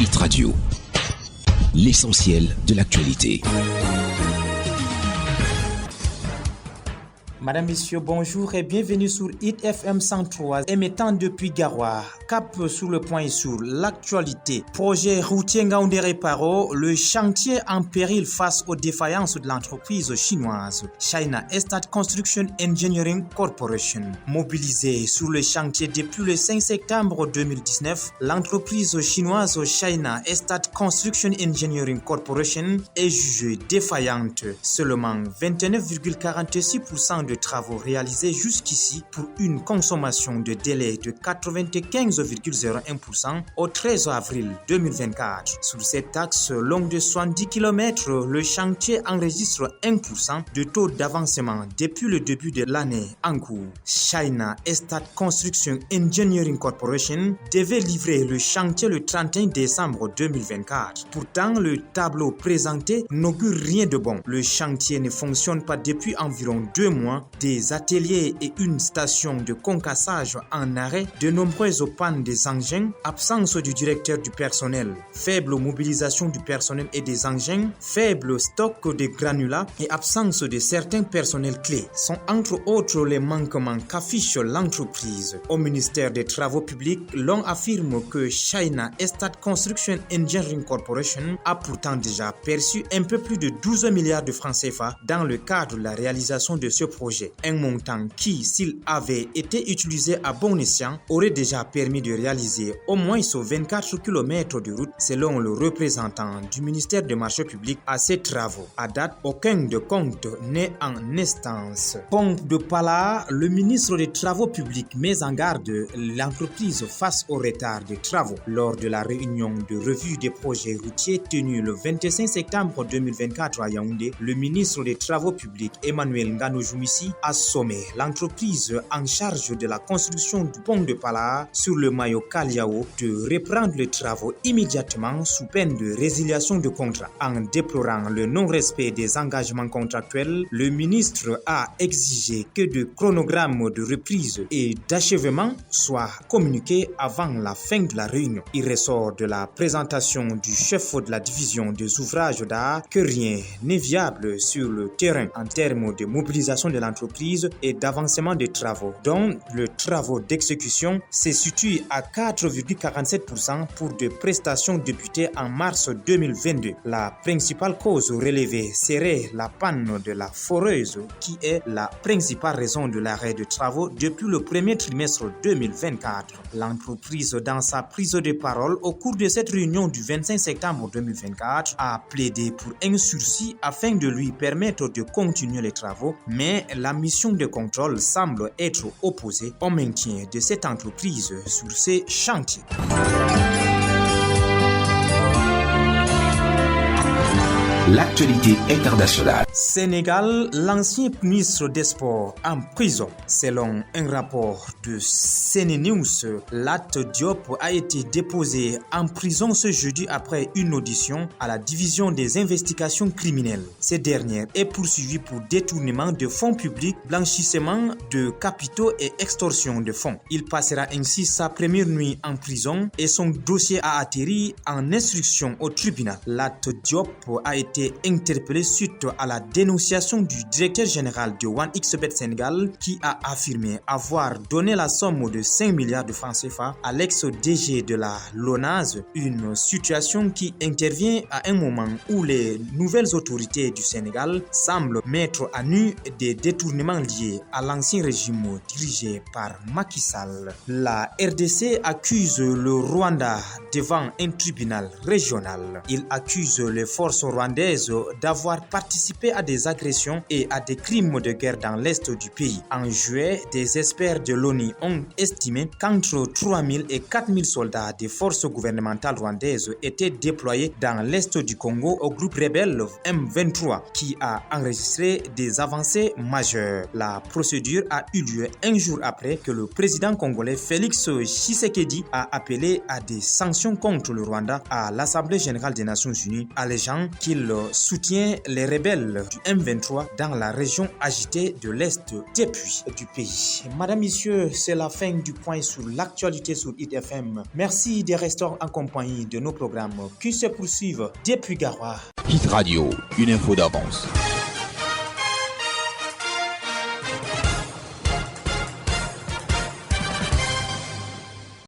Hit Radio, l'essentiel de l'actualité. Madame, Messieurs, bonjour et bienvenue sur Hit FM 103, émettant depuis Garoua. Cap sur le point et sur l'actualité. Projet routier Ngaoundéré Paro, le chantier en péril face aux défaillances de l'entreprise chinoise China Estate Construction Engineering Corporation. Mobilisée sur le chantier depuis le 5 septembre 2019, l'entreprise chinoise China Estate Construction Engineering Corporation est jugée défaillante. Seulement 29,46% de travaux réalisés jusqu'ici pour une consommation de délai de 95,01% au 13 avril 2024. Sur cette axe longue de 70 km, le chantier enregistre 1% de taux d'avancement depuis le début de l'année en cours. China Estate Construction Engineering Corporation devait livrer le chantier le 31 décembre 2024. Pourtant, le tableau présenté n'augure rien de bon. Le chantier ne fonctionne pas depuis environ 2 mois. Des ateliers et une station de concassage en arrêt, de nombreuses pannes des engins, absence du directeur du personnel, faible mobilisation du personnel et des engins, faible stock de granulats et absence de certains personnels clés sont entre autres les manquements qu'affiche l'entreprise. Au ministère des Travaux publics, l'on affirme que China Estate Construction Engineering Corporation a pourtant déjà perçu un peu plus de 12 milliards de francs CFA dans le cadre de la réalisation de ce projet. Un montant qui, s'il avait été utilisé à bon escient, aurait déjà permis de réaliser au moins 24 km de route selon le représentant du ministère des Marchés publics à ces travaux. À date, aucun de compte n'est en instance. Pont de Pala, le ministre des Travaux publics met en garde l'entreprise face au retard des travaux. Lors de la réunion de revue des projets routiers tenue le 25 septembre 2024 à Yaoundé, le ministre des Travaux publics Emmanuel Ngano-Joumissi a sommé l'entreprise en charge de la construction du pont de Pala sur le maillot Kaliao de reprendre les travaux immédiatement sous peine de résiliation de contrat. En déplorant le non-respect des engagements contractuels, le ministre a exigé que de chronogrammes de reprise et d'achèvement soient communiqués avant la fin de la réunion. Il ressort de la présentation du chef de la division des ouvrages d'art que rien n'est viable sur le terrain en termes de mobilisation de l'entreprise et d'avancement des travaux, dont le travaux d'exécution se situe à 4,47% pour des prestations débutées en mars 2022. La principale cause relevée serait la panne de la foreuse qui est la principale raison de l'arrêt de travaux depuis le premier trimestre 2024. L'entreprise, dans sa prise de parole au cours de cette réunion du 25 septembre 2024, a plaidé pour un sursis afin de lui permettre de continuer les travaux, mais la mission de contrôle semble être opposée au maintien de cette entreprise sur ces chantiers. L'actualité internationale. Sénégal, l'ancien ministre des Sports en prison. Selon un rapport de CNews, Lat Diop a été déposé en prison ce jeudi après une audition à la division des investigations criminelles. Cette dernière est poursuivie pour détournement de fonds publics, blanchissement de capitaux et extorsion de fonds. Il passera ainsi sa première nuit en prison et son dossier a atterri en instruction au tribunal. Lat Diop a été interpellé suite à la dénonciation du directeur général de 1xBet Sénégal qui a affirmé avoir donné la somme de 5 milliards de francs CFA à l'ex-DG de la LONASE, une situation qui intervient à un moment où les nouvelles autorités du Sénégal semblent mettre à nu des détournements liés à l'ancien régime dirigé par Macky Sall. La RDC accuse le Rwanda devant un tribunal régional. Il accuse les forces rwandaises d'avoir participé à des agressions et à des crimes de guerre dans l'est du pays. En juillet, des experts de l'ONU ont estimé qu'entre 3 000 et 4 000 soldats des forces gouvernementales rwandaises étaient déployés dans l'est du Congo au groupe rebelle M23 qui a enregistré des avancées majeures. La procédure a eu lieu un jour après que le président congolais Félix Tshisekedi a appelé à des sanctions contre le Rwanda à l'Assemblée générale des Nations Unies, allégeant qu'il soutient les rebelles du M23 dans la région agitée de l'Est depuis du pays. Madame, Messieurs, c'est la fin du point sur l'actualité sur Hit FM. Merci de rester en compagnie de nos programmes qui se poursuivent depuis Garoua. Hit Radio, une info d'avance.